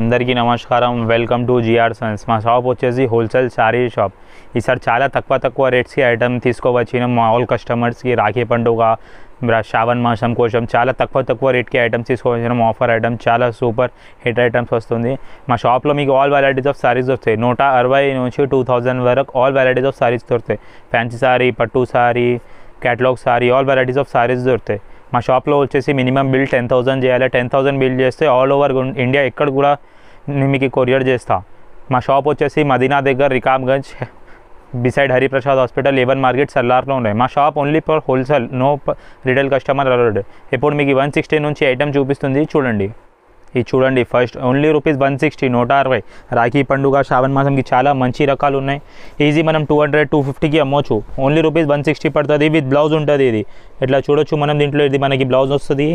అందరికీ నమస్కారం. Welcome to GR Sons. మా షాప్ వచ్చేసి హోల్సేల్ శారీ షాప్. ఈసారి చాలా తక్కువ రేట్స్కి ఐటమ్ తీసుకోవచ్చిన మామూలు కస్టమర్స్కి రాఖీ పండుగ శ్రావణ మాసం కోసం చాలా తక్కువ రేట్కి ఐటమ్స్ తీసుకోవచ్చిన ఆఫర్ ఐటమ్ చాలా సూపర్ హిట్ ఐటమ్స్ వస్తుంది. మా షాప్లో మీకు ఆల్ వెరైటీస్ ఆఫ్ సారీస్ వస్తాయి. 160 నుంచి 2000 వరకు ఆల్ వెరైటీస్ ఆఫ్ సారీస్ దొరుకుతాయి. Fancy sari, pattu sari, catalogue sorry, all varieties of saris దొరుకుతాయి. మా షాప్లో వచ్చేసి మినిమం బిల్ 10,000 చేయాలి. 10,000 బిల్ చేస్తే ఆల్ ఓవర్ ఇండియా ఎక్కడ కూడా మీకు కొరియర్ చేస్తా. మా షాప్ వచ్చేసి మదీనా దగ్గర Rikabganj beside Hariprasad hospital, labour market, సల్లార్లో ఉన్నాయి. మా shop only for wholesale, no retail customer allowed. ఇప్పుడు మీకు 160 నుంచి ఐటమ్ చూపిస్తుంది చూడండి. ఇది చూడండి. First only rupees 160, 160. రాఖీ పండుగ శ్రావణ మాసంకి చాలా మంచి రకాలు ఉన్నాయి. ఈజీ మనం 200-250కి అమ్మవచ్చు. ఓన్లీ రూపీస్ 160 పడుతుంది. విత్ బ్లౌజ్ ఉంటుంది. ఇది ఎట్లా చూడొచ్చు మనం. దీంట్లో ఇది మనకి బ్లౌజ్ వస్తుంది,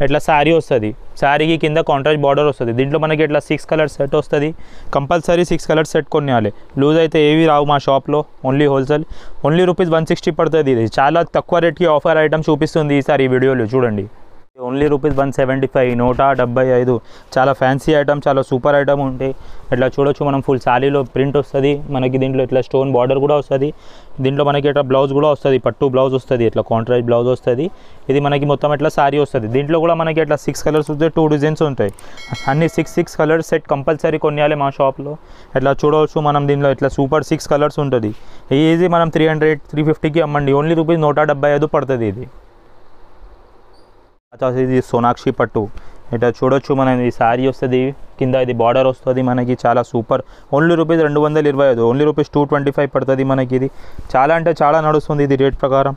ఎట్లా శారీ వస్తుంది. శారీకి కింద కాంట్రాస్ట్ బార్డర్ వస్తుంది. దీంట్లో మనకి ఇట్లా 6 కలర్స్ సెట్ వస్తుంది. కంపల్సరీ 6 కలర్స్ సెట్ కొనేయాలి. లూజ్ అయితే ఏవి రావు మా షాప్లో. Only wholesale. ఓన్లీ రూపీస్ 160 పడుతుంది. ఇది చాలా తక్కువ రేట్కి ఆఫర్ ఐటమ్ చూపిస్తుంది ఈసారి ఈ వీడియోలో చూడండి. Only rupees 175, 175. చాలా ఫ్యాన్సీ ఐటమ్, చాలా సూపర్ ఐటమ్ ఉంటాయి. ఇట్లా చూడొచ్చు మనం. ఫుల్ శారీలో ప్రింట్ వస్తుంది మనకి. దీంట్లో ఇట్లా స్టోన్ బార్డర్ కూడా వస్తుంది. దీంట్లో మనకి ఇట్లా బ్లౌజ్ కూడా వస్తుంది, పట్టు బ్లౌజ్ వస్తుంది, ఇట్లా కాంట్రాస్ట్ బ్లౌజ్ వస్తుంది. ఇది మనకి మొత్తం ఇట్లా శారీ వస్తుంది. దీంట్లో కూడా మనకి ఇట్లా 6 కలర్స్ వస్తాయి, 2 డిజైన్స్ ఉంటాయి. అన్ని 6 కలర్స్ సెట్ కంపల్సరీ కొనేయాలి మా షాప్లో. ఇట్లా చూడవచ్చు మనం. దీంట్లో ఇట్లా సూపర్ 6 కలర్స్ ఉంటుంది. ఈజీ మనం 300-350కి అమ్మండి. ఓన్లీ రూపీస్ 175 పడుతుంది. ఇది సోనాక్షి పట్టు. ఇట్లా చూడొచ్చు మనం. ఈ శారీ వస్తుంది, కింద ఇది బార్డర్ వస్తుంది మనకి. చాలా super. Only rupees 225. Only rupees 225 పడుతుంది మనకి. ఇది చాలా అంటే చాలా నడుస్తుంది ఇది రేట్ ప్రకారం.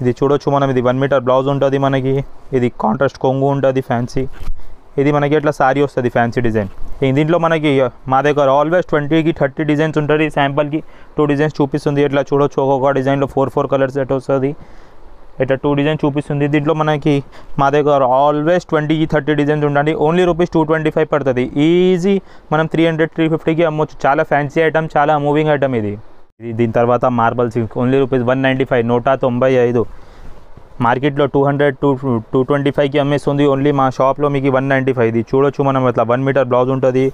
ఇది చూడొచ్చు మనం. ఇది 1 మీటర్ బ్లౌజ్ ఉంటుంది మనకి. ఇది కాంట్రాస్ట్ కొంగు ఉంటుంది ఫ్యాన్సీ. ఇది మనకి ఇట్లా శారీ వస్తుంది ఫ్యాన్సీ డిజైన్. దీంట్లో మనకి మా దగ్గర ఆల్వేస్ 20-30 డిజైన్స్ ఉంటుంది. శాంపుల్కి 2 డిజైన్స్ చూపిస్తుంది. ఇట్లా చూడొచ్చు. ఒక్కొక్క డిజైన్లో 4 కలర్స్ సెట్ వస్తుంది. ఇట్లా 2 డిజైన్ చూపిస్తుంది. దీంట్లో మనకి మా దగ్గర ఆల్వేస్ 20-30 డిజైన్స్ ఉండండి. ఓన్లీ రూపీస్ 225 పడుతుంది. ఈజీ మనం 300-350కి అమ్మవచ్చు. చాలా ఫ్యాన్సీ ఐటమ్, చాలా మూవింగ్ ఐటమ్ ఇది. దీని తర్వాత మార్బల్ సిల్క్. Only rupees 195, 195. మార్కెట్లో 200-225కి అమ్మేస్తుంది. ఓన్లీ మా షాప్లో మీకు 195. ఇది చూడొచ్చు మనం. ఇట్లా 1 మీటర్ బ్లౌజ్ ఉంటుంది.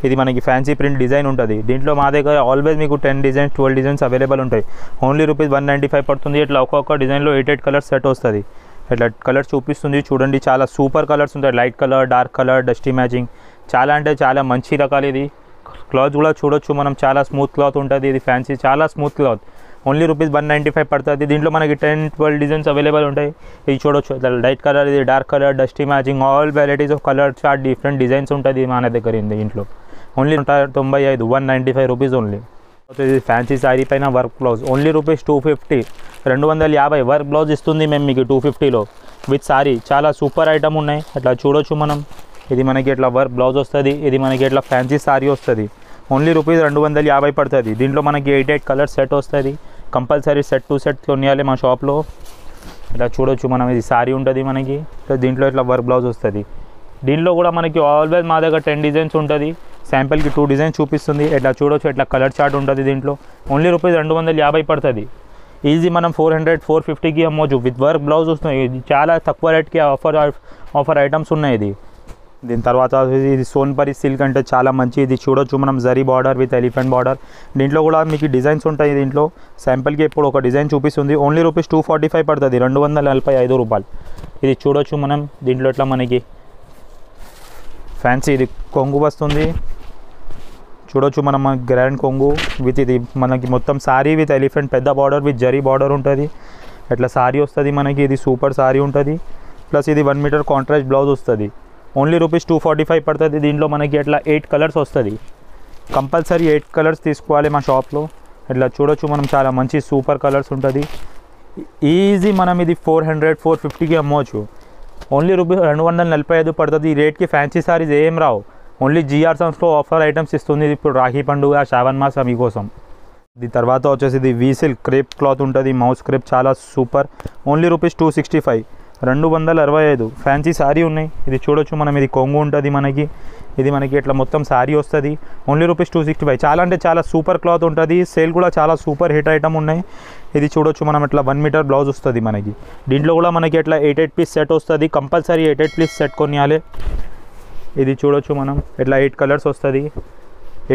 ఇది మనకి ఫ్యాన్సీ ప్రింట్ డిజైన్ ఉంటుంది. దీంట్లో మా దగ్గర ఆల్వేస్ మీకు 10 డిజైన్స్, 12 డిజైన్స్ అవైలబుల్ ఉంటాయి. ఓన్లీ రూపీస్ 195 పడుతుంది. ఇట్లా ఒక్కొక్క డిజైన్లో 8 కలర్స్ సెట్ వస్తుంది. ఇట్లా కలర్స్ చూపిస్తుంది చూడండి. చాలా సూపర్ కలర్స్ ఉంటాయి. Light colour, dark colour, dusty matching. చాలా అంటే చాలా మంచి రకాలు. ఇది క్లాత్ కూడా చూడొచ్చు మనం. చాలా స్మూత్ క్లాత్ ఉంటుంది. ఇది ఫ్యాన్సీ, చాలా స్మూత్ క్లాత్. ఓన్లీ రూపీస్ 195 పడుతుంది. దీంట్లో మనకి 10-12 డిజైన్స్ అవైలబుల్ ఉంటాయి. ఇది చూడొచ్చు. లైట్ కలర్, ఇది dark colour, dusty matching, all varieties of colours, different designs ఉంటుంది మన దగ్గర దీంట్లో. Only 195, 195 rupees only. ఇది ఫ్యాన్సీ శారీ పైన work blouse. Only rupees 250, 250 work blouse ఇస్తుంది మేము మీకు 250లో విత్ శారీ. చాలా సూపర్ ఐటమ్ ఉన్నాయి. అట్లా చూడొచ్చు మనం. ఇది మనకి ఇట్లా వర్క్ బ్లౌజ్ వస్తుంది. ఇది మనకి ఇట్లా ఫ్యాన్సీ శారీ వస్తుంది. ఓన్లీ రూపీస్ 250 పడుతుంది. దీంట్లో మనకి 8 కలర్స్ సెట్ వస్తుంది. కంపల్సరీ సెట్ టు సెట్ కొనియాలి మా షాప్లో. ఇట్లా చూడొచ్చు మనం. ఇది శారీ ఉంటుంది మనకి. దీంట్లో ఇట్లా వర్క్ బ్లౌజ్ వస్తుంది. దీంట్లో కూడా మనకి ఆల్వేస్ మా దగ్గర 10 డిజైన్స్ ఉంటుంది. శాంపుల్కి 2 డిజైన్స్ చూపిస్తుంది. ఇట్లా చూడొచ్చు. ఇట్లా కలర్ చార్ట్ ఉంటుంది దీంట్లో. ఓన్లీ రూపీస్ 250 పడుతుంది. ఈజీ మనం 400-450కి అమ్మవచ్చు. విత్ వర్క్ బ్లౌజ్ వస్తుంది. ఇది చాలా తక్కువ రేట్కి ఆఫర్ ఐటమ్స్ ఉన్నాయి. ఇది దీని తర్వాత ఇది సోన్పరి సిల్క్ అంటే చాలా మంచి. ఇది చూడొచ్చు మనం. Zari border with elephant border. దీంట్లో కూడా మీకు డిజైన్స్ ఉంటాయి. దీంట్లో శాంపుల్కి ఇప్పుడు ఒక డిజైన్ చూపిస్తుంది. ఓన్లీ రూపీస్ 245 పడుతుంది. 245 రూపాయలు. ఇది చూడొచ్చు మనం. దీంట్లో ఇట్లా మనకి ఫ్యాన్సీ ఇది కొంగు వస్తుంది. చూడొచ్చు మనం. గ్రాండ్ కొంగు విత్ ఇది మనకి మొత్తం శారీ విత్ ఎలిఫెంట్ పెద్ద బార్డర్ విత్ జరీ బార్డర్ ఉంటుంది. ఇట్లా శారీ వస్తుంది మనకి. ఇది సూపర్ శారీ ఉంటుంది. ప్లస్ ఇది 1 మీటర్ కాంట్రాస్ట్ బ్లౌజ్ వస్తుంది. ఓన్లీ రూపీస్ 245 పడుతుంది. దీంట్లో మనకి ఇట్లా 8 కలర్స్ వస్తుంది. కంపల్సరీ 8 కలర్స్ తీసుకోవాలి మా షాప్లో. ఇట్లా చూడొచ్చు మనం. చాలా మంచి సూపర్ కలర్స్ ఉంటుంది. ఈజీ మనం ఇది 400-450కి అమ్మవచ్చు. ఓన్లీ రూపీస్ 245 పడుతుంది. ఈ రేట్కి ఫ్యాన్సీ సారీస్ ఏం రావు. ఓన్లీ జిఆర్ సన్స్లో ఆఫర్ ఐటమ్స్ ఇస్తుంది. ఇప్పుడు రాఖీ పండుగ, శ్రావణ మాసం మీకోసం. దీని తర్వాత వచ్చేసి ఇది వీ సిల్క్ క్రేప్ క్లాత్ ఉంటుంది. మౌస్ క్రేప్ చాలా super. Only rupees 265, 265 fancy sari ఉన్నాయి. ఇది చూడొచ్చు మనం. ఇది కొంగు ఉంటుంది మనకి. ఇది మనకి ఇట్లా మొత్తం శారీ వస్తుంది. Only rupees 265. చాలా అంటే చాలా సూపర్ క్లాత్ ఉంటుంది. సేల్ కూడా చాలా సూపర్ హిట్ ఐటమ్ ఉన్నాయి. ఇది చూడొచ్చు మనం. ఇట్లా 1 మీటర్ బ్లౌజ్ వస్తుంది మనకి. దీంట్లో కూడా మనకి ఇట్లా 8 పీస్ సెట్ వస్తుంది. కంపల్సరీ 8 పీస్ సెట్ కొనియాలి. ఇది చూడొచ్చు మనం ఇట్లా 8 కలర్స్ వస్తుంది.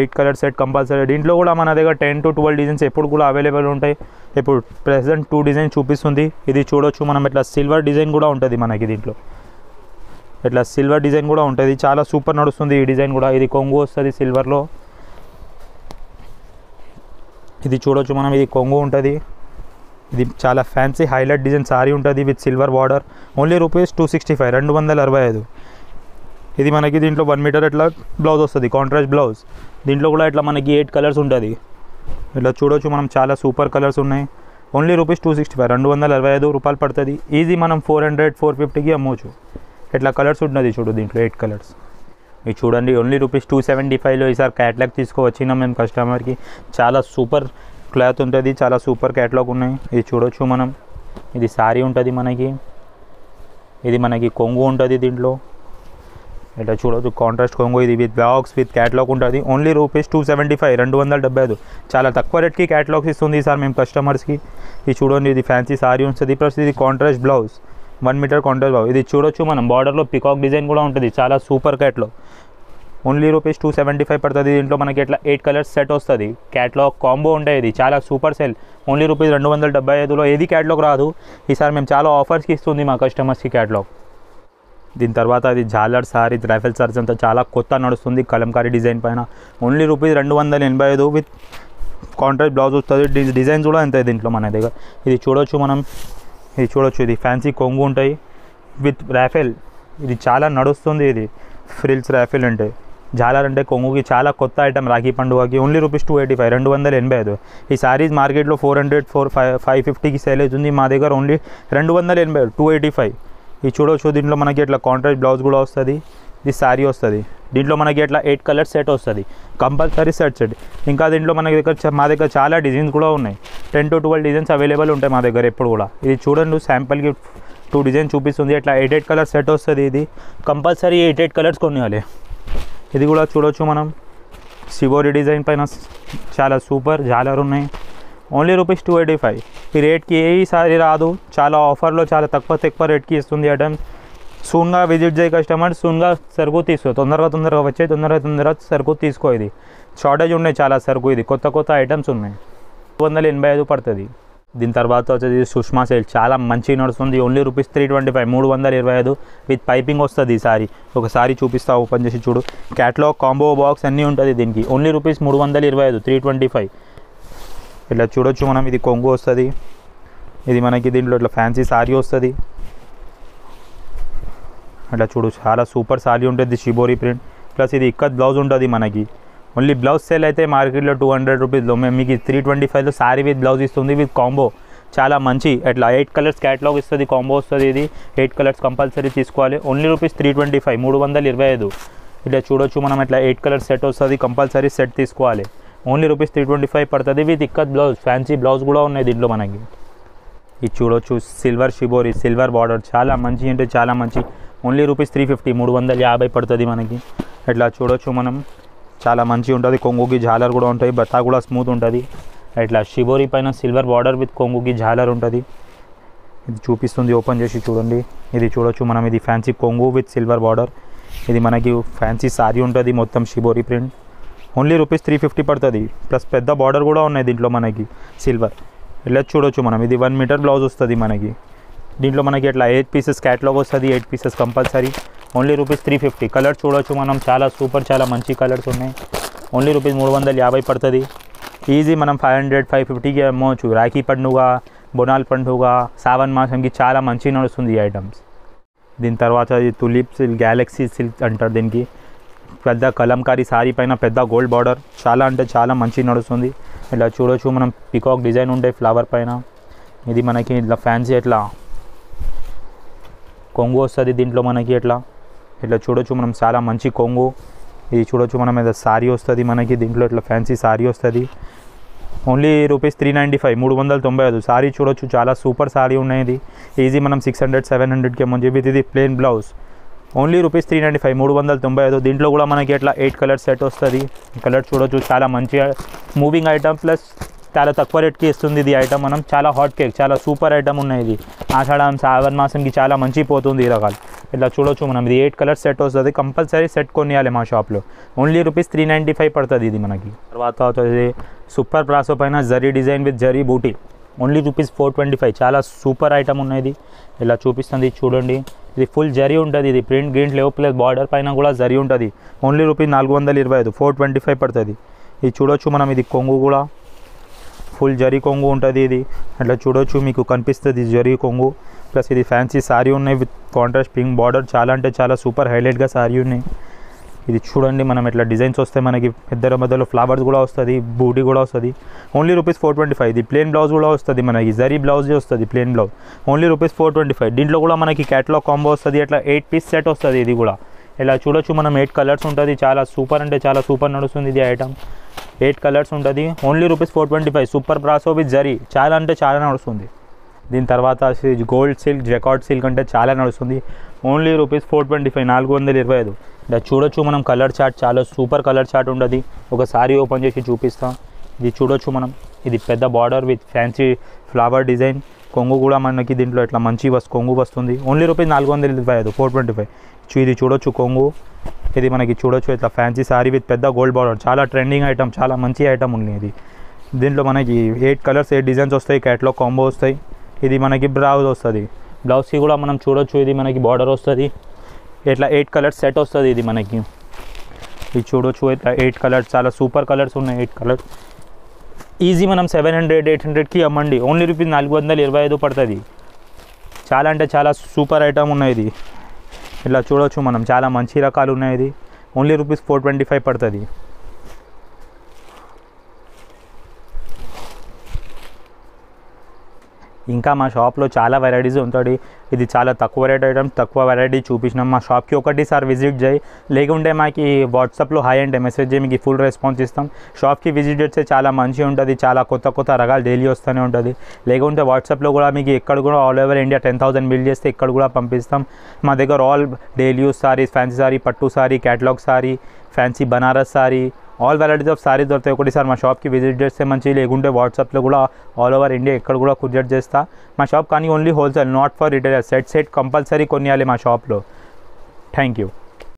8 కలర్ సెట్ కంపల్సరీ. దీంట్లో కూడా మన దగ్గర 10 to 12 డిజైన్స్ ఎప్పుడు కూడా అవైలబుల్ ఉంటాయి. ఇప్పుడు ప్రెసెంట్ 2 డిజైన్ చూపిస్తుంది. ఇది చూడొచ్చు మనం ఇట్లా సిల్వర్ డిజైన్ కూడా ఉంటుంది మనకి దీంట్లో. ఇట్లా సిల్వర్ డిజైన్ కూడా ఉంటుంది, చాలా సూపర్ నడుస్తుంది ఈ డిజైన్ కూడా. ఇది కొంగు వస్తుంది సిల్వర్లో. ఇది చూడొచ్చు మనం, ఇది కొంగు ఉంటుంది. ఇది చాలా ఫ్యాన్సీ హైలైట్ డిజైన్ సారీ ఉంటుంది with silver border. Only rupees 265, 265. ఇది మనకి దీంట్లో 1 మీటర్ ఇట్లా బ్లౌజ్ వస్తుంది, కాంట్రాస్ట్ బ్లౌజ్. దీంట్లో కూడా ఇట్లా మనకి 8 కలర్స్ ఉంటుంది. ఇట్లా చూడొచ్చు మనం, చాలా సూపర్ కలర్స్ ఉన్నాయి. ఓన్లీ రూపీస్ 265, 265 రూపాయలు పడుతుంది. ఈజీ మనం 400, 450కి అమ్మవచ్చు. ఇట్లా కలర్స్ ఉంటుంది చూడు, దీంట్లో 8 కలర్స్. ఇది చూడండి, ఓన్లీ రూపీస్ 275లో ఈసారి క్యాటలాగ్ తీసుకువచ్చినాం మేము కస్టమర్కి. చాలా సూపర్ క్లాత్ ఉంటుంది, చాలా సూపర్ క్యాటలాగ్ ఉన్నాయి. ఇది చూడొచ్చు మనం, ఇది సారీ ఉంటుంది మనకి. ఇది మనకి కొంగు ఉంటుంది దీంట్లో. ఇట్లా చూడొచ్చు కాంట్రాస్ట్ కొంగు. ఇది విత్ బ్లాగ్స్ విత్ క్యాటలాగ్ ఉంటుంది. Only rupees 275, 275. చాలా తక్కువ రేట్కి క్యాటలాగ్స్ ఇస్తుంది ఈసారి మేము కస్టమర్స్కి. ఇది చూడండి, ఇది ఫ్యాన్సీ సారీ ఉంటుంది, ప్లస్ ఇది contrast blouse, 1 metre contrast blouse. ఇది చూడొచ్చు మనం, బార్డర్లో పికాక్ డిజైన్ కూడా ఉంటుంది, చాలా సూపర్ క్యాటలాగ్. ఓన్లీ రూపీస్ 275 పడుతుంది. దీంట్లో మనకి ఇట్లా 8 కలర్స్ సెట్ వస్తుంది. క్యాటలాగ్ కాంబో ఉంటాయి, ఇది చాలా సూపర్ సెల్. ఓన్లీ రూపీస్ 275లో ఏది క్యాటలాగ్ రాదు. ఈసారి మేము చాలా ఆఫర్స్కి ఇస్తుంది మా కస్టమర్స్కి క్యాటలాగ్. దీని తర్వాత ఇది జాలర్ సారీ, రైఫల్ సారీస్ అంతా చాలా కొత్త నడుస్తుంది కలంకారీ డిజైన్ పైన. Only rupees 285 with contrast blouse వస్తుంది. డిజైన్స్ కూడా ఎంత దీంట్లో మన దగ్గర. ఇది చూడొచ్చు మనం, ఇది చూడొచ్చు, ఇది ఫ్యాన్సీ కొంగు ఉంటాయి విత్ రైఫల్. ఇది చాలా నడుస్తుంది. ఇది ఫ్రిల్స్ రైఫల్ అంటే, జాలర్ అంటే కొంగుకి చాలా కొత్త ఐటమ్ రాఖీ పండుగకి. Only rupees 285, 285. ఈ సారీస్ మార్కెట్లో 400, 550కి సేల్ అవుతుంది. మా దగ్గర ఓన్లీ 285, 285. ఇది చూడవచ్చు, దీంట్లో మనకి ఇట్లా కాంట్రాస్ట్ బ్లౌజ్ కూడా వస్తుంది. ఇది సారీ వస్తుంది. దీంట్లో మనకి ఇట్లా 8 కలర్ సెట్ వస్తుంది, కంపల్సరీ సెట్. ఇంకా దీంట్లో మా దగ్గర చాలా డిజైన్స్ కూడా ఉన్నాయి. 10 to 12 డిజైన్స్ అవైలబుల్ ఉంటాయి మా దగ్గర ఎప్పుడు కూడా. ఇది చూడండి, శాంపుల్కి 2 డిజైన్ చూపిస్తుంది. ఇట్లా 8 కలర్ సెట్ వస్తుంది. ఇది కంపల్సరీ 8 కలర్స్ కొనియాలి. ఇది కూడా చూడొచ్చు మనం, శివోరి డిజైన్ పైన చాలా సూపర్ జాలర్ ఉన్నాయి. Only rupees 285. ఈ రేట్కి ఏ సారీ రాదు. చాలా ఆఫర్లో చాలా తక్కువ రేట్కి ఇస్తుంది ఐటమ్స్. సూన్గా విజిట్ చేయ కస్టమర్, సూన్గా సరుకు తీసుకో. తొందరగా వచ్చే తొందరగా సరుకు తీసుకో. ఇది షార్టేజ్ ఉన్నాయి చాలా సరుకు. ఇది కొత్త ఐటమ్స్ ఉన్నాయి. 285 పడుతుంది. దీని తర్వాత వచ్చేది సుష్మా సేల్, చాలా మంచిగా నడుస్తుంది. ఓన్లీ రూపీస్ 325, 325 విత్ పైపింగ్ వస్తుంది. ఈ సారీ ఒక సారీ చూపిస్తా, ఓపెన్ చేసి చూడు. క్యాటలాగ్, కాంబో బాక్స్ అన్నీ ఉంటుంది దీనికి. Only rupees 325, 325. ఇట్లా చూడొచ్చు మనం, ఇది కొంగు వస్తుంది. ఇది మనకి దీంట్లో ఇట్లా ఫ్యాన్సీ సారీ వస్తుంది. అట్లా చూడు, చాలా సూపర్ సారీ ఉంటుంది, షిబోరి ప్రింట్. ప్లస్ ఇది ఇక్కత్ బ్లౌజ్ ఉంటుంది మనకి. ఓన్లీ బ్లౌజ్ సేల్ అయితే మార్కెట్లో 200 రూపీస్లో, మేము మీకు 325లో సారీ విత్ బ్లౌజ్ ఇస్తుంది విత్ కాంబో. చాలా మంచి ఇట్లా 8 కలర్స్ క్యాటలాగ్ ఇస్తుంది, కాంబో వస్తుంది. ఇది 8 కలర్స్ కంపల్సరీ తీసుకోవాలి. Only rupees 325, 325. ఇట్లా చూడొచ్చు మనం, ఇట్లా 8 కలర్స్ సెట్ వస్తుంది, కంపల్సరీ సెట్ తీసుకోవాలి. ఓన్లీ రూపీస్ 325 పడుతుంది with ikat blouse. Fancy blouse కూడా ఉన్నాయి దీంట్లో మనకి. ఇది చూడొచ్చు, సిల్వర్ షిబోరి, సిల్వర్ బార్డర్, చాలా మంచి అంటే చాలా మంచి. ఓన్లీ రూపీస్ 350, 350 పడుతుంది మనకి. ఇట్లా చూడొచ్చు మనం, చాలా మంచిగా ఉంటుంది. కొంగుకి జాలర్ కూడా ఉంటాయి, బత్తా కూడా స్మూత్ ఉంటుంది. ఇట్లా షిబోరి పైన సిల్వర్ బార్డర్ విత్ కొంగుకి జాలర్ ఉంటుంది. ఇది చూపిస్తుంది, ఓపెన్ చేసి చూడండి. ఇది చూడొచ్చు మనం, ఇది ఫ్యాన్సీ కొంగు విత్ సిల్వర్ బార్డర్. ఇది మనకి ఫ్యాన్సీ సారీ ఉంటుంది, మొత్తం షిబోరి ప్రింట్. ఓన్లీ రూపీస్ 350 పడుతుంది. ప్లస్ పెద్ద బార్డర్ కూడా ఉన్నాయి దీంట్లో మనకి సిల్వర్. ఇలా చూడొచ్చు మనం, ఇది 1 మీటర్ బ్లౌజ్ వస్తుంది మనకి. దీంట్లో మనకి ఇట్లా 8 పీసెస్ క్యాటలాగ్ వస్తుంది, 8 pieces compulsory. Only rupees 350. Colour చూడొచ్చు మనం, చాలా సూపర్, చాలా మంచి కలర్స్ ఉన్నాయి. ఓన్లీ రూపీస్ 350 పడుతుంది. ఈజీ మనం 500, 550కి అమ్మవచ్చు. రాఖీ పండుగ, బోనాల్ పండుగ, సావన్ మాసంకి చాలా మంచి నడుస్తుంది ఈ ఐటమ్స్. దీని తర్వాత ఇది తులిప్ సిల్క్, గ్యాలక్సీ సిల్క్ అంటారు దీనికి. పెద్ద కలంకారీ సారీ పైన పెద్ద గోల్డ్ బార్డర్, చాలా అంటే చాలా మంచి నడుస్తుంది. ఇలా చూడొచ్చు మనం, పికాక్ డిజైన్ ఉంటాయి ఫ్లవర్ పైన. ఇది మనకి ఇట్లా ఫ్యాన్సీ ఇట్లా కొంగు వస్తుంది దీంట్లో మనకి. ఇట్లా చూడొచ్చు మనం, చాలా మంచి కొంగు. ఇది చూడొచ్చు మనం, ఏదో సారీ వస్తుంది మనకి దీంట్లో. ఇట్లా ఫ్యాన్సీ సారీ వస్తుంది. Only rupees 395, 395. సారీ చూడొచ్చు, చాలా సూపర్ సారీ ఉన్నాయి. ఇది ఈజీ మనం 600, 700కి అమ్మొచ్చు. విత్ ఇది ప్లెయిన్ బ్లౌజ్. Only rupees 395, 395. దీంట్లో కూడా మనకి ఇట్లా 8 కలర్ సెట్ వస్తుంది. కలర్ చూడొచ్చు, చాలా మంచి మూవింగ్ ఐటమ్. ప్లస్ చాలా తక్కువ రేట్కి ఇస్తుంది ఇది ఐటమ్. మనం చాలా హాట్ కేక్, చాలా సూపర్ ఐటమ్ ఉన్నాయి. ఇది ఆషాఢం శ్రావణ మాసంకి చాలా మంచి పోతుంది ఈ రకాలు. ఇట్లా చూడొచ్చు మనం. ఇది 8 కలర్స్ సెట్ వస్తుంది. కంపల్సరీ సెట్ కొనియాలి మా షాప్లో. ఓన్లీ రూపీస్ 395 పడుతుంది ఇది మనకి. తర్వాత అవుతుంది సూపర్ బ్రాసో పైన జరీ డిజైన్ విత్ జరీ బూటీ. Only rupees 425. చాలా సూపర్ ఐటమ్ ఉన్నది. ఇలా చూపిస్తుంది చూడండి. ఇది ఫుల్ జరీ ఉంటుంది. ఇది ప్రింట్ గ్రీన్ లేవు, ప్లస్ బార్డర్ పైన కూడా జరీ ఉంటుంది. ఓన్లీ రూపీస్ 425, 425 పడుతుంది. ఇది చూడొచ్చు మనం. ఇది కొంగు కూడా ఫుల్ జరీ కొంగు ఉంటుంది. ఇది అట్లా చూడొచ్చు, మీకు కనిపిస్తుంది జరీ కొంగు. ప్లస్ ఇది ఫ్యాన్సీ శారీ ఉన్నాయి విత్ కాంట్రాస్ట్ పింక్ బార్డర్. చాలా అంటే చాలా సూపర్ హైలైట్గా శారీ ఉన్నాయి. ఇది చూడండి మనం. ఇట్లా డిజైన్స్ వస్తాయి మనకి. మధ్యలో ఫ్లవర్స్ కూడా వస్తుంది, బూటీ కూడా వస్తుంది. Only rupees 425. ఇది ప్లేన్ బ్లౌజ్ కూడా వస్తుంది మనకి. జరీ బ్లౌజ్ వస్తుంది, ప్లేన్ బ్లౌజ్. Only rupees 425. దీంట్లో కూడా మనకి క్యాటలాగ్ కాంబో వస్తుంది. అట్లా 8 పీస్ సెట్ వస్తుంది. ఇది కూడా ఇలా చూడొచ్చు మనం. 8 కలర్స్ ఉంటుంది. చాలా సూపర్ అంటే చాలా సూపర్ నడుస్తుంది ఇది ఐటమ్. 8 కలర్స్ ఉంటుంది. Only rupees 425. Super brasso with zari. చాలా అంటే చాలా నడుస్తుంది. దీని తర్వాత గోల్డ్ సిల్క్, జకార్డ్ సిల్క్ అంటే చాలా నడుస్తుంది. Only rupees 425, 425. ఇలా చూడొచ్చు మనం. కలర్ చార్ట్ చాలా సూపర్ కలర్ చార్ట్ ఉంటుంది. ఒక సారీ ఓపెన్ చేసి చూపిస్తాం. ఇది చూడొచ్చు మనం. ఇది పెద్ద border with fancy flower design. కొంగు కూడా మనకి దీంట్లో ఇట్లా మంచి కొంగు వస్తుంది. Only rupees 425, 425. ఇది చూడొచ్చు కొంగు. ఇది మనకి చూడొచ్చు ఇట్లా ఫ్యాన్సీ సారీ విత్ పెద్ద గోల్డ్ బార్డర్. చాలా ట్రెండింగ్ ఐటమ్, చాలా మంచి ఐటమ్ ఉంది ఇది. దీంట్లో మనకి 8 కలర్స్ 8 డిజైన్స్ వస్తాయి. క్యాటలాగ్ కాంబో వస్తాయి. ఇది మనకి బ్లౌజ్ వస్తుంది. బ్లౌజ్కి కూడా మనం చూడొచ్చు. ఇది మనకి బార్డర్ వస్తుంది. ఇట్లా 8 కలర్స్ సెట్ వస్తుంది ఇది మనకి. ఇది చూడొచ్చు ఇట్లా 8 కలర్స్. చాలా సూపర్ కలర్స్ ఉన్నాయి. 8 కలర్స్ ఈజీ మనం 700, 800కి అమ్మండి. ఓన్లీ రూపీస్ 425 పడుతుంది. చాలా అంటే చాలా సూపర్ ఐటమ్ ఉన్నాయి ఇది. ఇట్లా చూడొచ్చు మనం. చాలా మంచి రకాలు ఉన్నాయి. ఇది ఓన్లీ రూపీస్ 425 పడుతుంది. ఇంకా మా షాప్లో చాలా వెరైటీస్ ఉంటుంది. ఇది చాలా తక్కువ రేట్ ఐటమ్, తక్కువ వెరైటీ చూపించినాం. మా షాప్కి ఒకటిసారి విజిట్ చేయి, లేకుంటే మాకు వాట్సాప్లో హాయ్ అంటే మెసేజ్ చేయి, మీకు ఫుల్ రెస్పాన్స్ ఇస్తాం. షాప్కి విజిట్ చేస్తే చాలా మంచిగా ఉంటుంది. చాలా కొత్త కొత్త రకాలు డైలీ వస్తూనే ఉంటుంది. లేకుంటే వాట్సాప్లో కూడా మీకు ఎక్కడ కూడా ఆల్ ఓవర్ ఇండియా 10,000 బిల్ చేస్తే ఇక్కడ కూడా పంపిస్తాం. మా దగ్గర all daily use saris, fancy sari, pattu sari, catalogue sari, fancy Banaras sari, all varieties of saris దొరుకుతాయి. ఒకటిసారి మా షాప్కి విజిట్ చేస్తే మంచి, లేకుంటే వాట్సాప్లో కూడా ఆల్ ఓవర్ ఇండియా ఎక్కడ కూడా కురియర్ చేస్తా. మా షాప్ కానీ only wholesale, not for retail. Set compulsory కొనియాలి మా షాప్లో. Thank you.